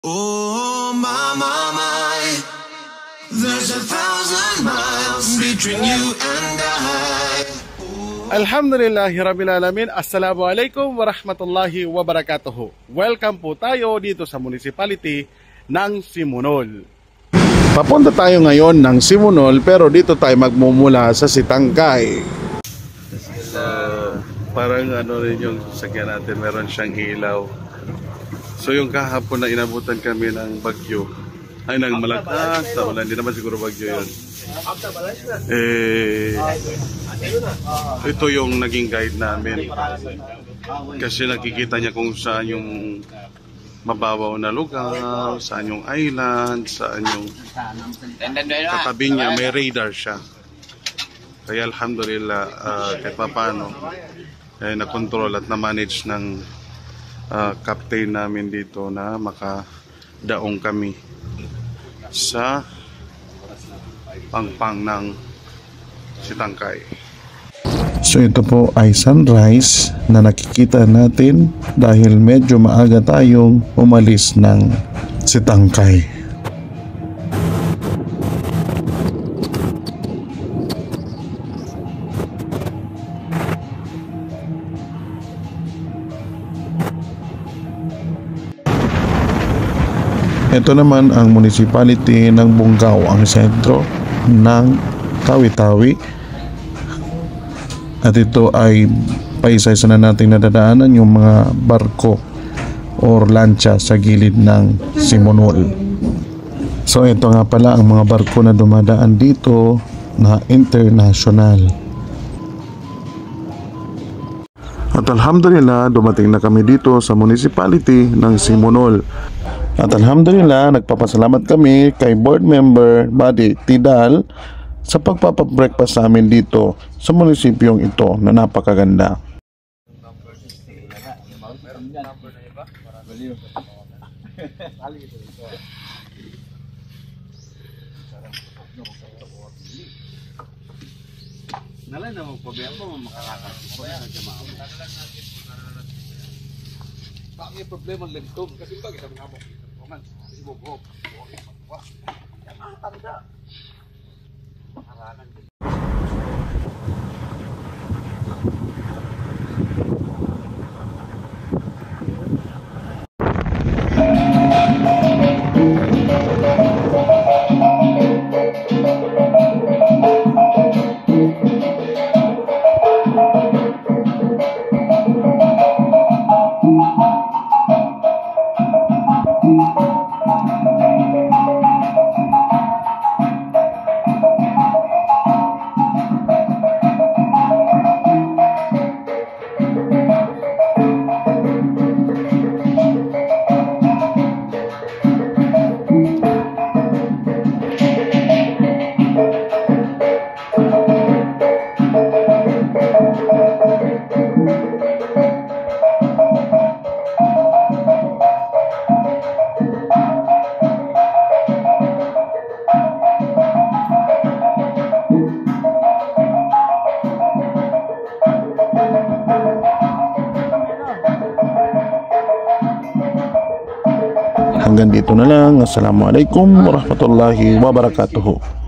Oh my, there's 1,000 miles between you and I. Alhamdulillahi Rabbil Alamin. Assalamualaikum warahmatullahi wabarakatuh. Welcome po tayo dito sa municipality ng Simunol. Papunta tayo ngayon ng Simunol, pero dito tayo magmumula sa Sitangkay. Parang ano rin yung sakyan natin, meron siyang ilaw. So yung kahapon na inabutan kami ng bagyo, ay ng malakas na ulan, hindi naman siguro bagyo yun. Ito yung naging guide namin. Kasi nakikita niya kung saan yung mababaw na lugar, saan yung island, saan yung katabi niya, may radar siya. Kaya alhamdulillah, kahit pa paano, na-control at na-manage ng captain namin dito na makadaong kami sa pangpang ng Sitangkay. So ito po ay sunrise na nakikita natin dahil medyo maaga tayong umalis ng Sitangkay. Ito naman ang municipality ng Bungaw, ang sentro ng Tawi-Tawi. At ito ay paisa-isa na nating nadadaanan yung mga barko or lancha sa gilid ng Simunol. So ito nga pala ang mga barko na dumadaan dito na international. At alhamdulillah, dumating na kami dito sa municipality ng Simunol. At alhamdulillah, nagpapasalamat kami kay board member Buddy Tidal sa pagpapabreakfast sa amin dito sa munisipyong ito na napakaganda. Nalay na magpabiyan po makakakasip po yan ang jamaah mo. May problema ng lentog kasi ba kita mga mo. Kasi bubuhok. Yan ang tanda. Makaranan din. Hanggang dito na lang. Assalamualaikum warahmatullahi wabarakatuh.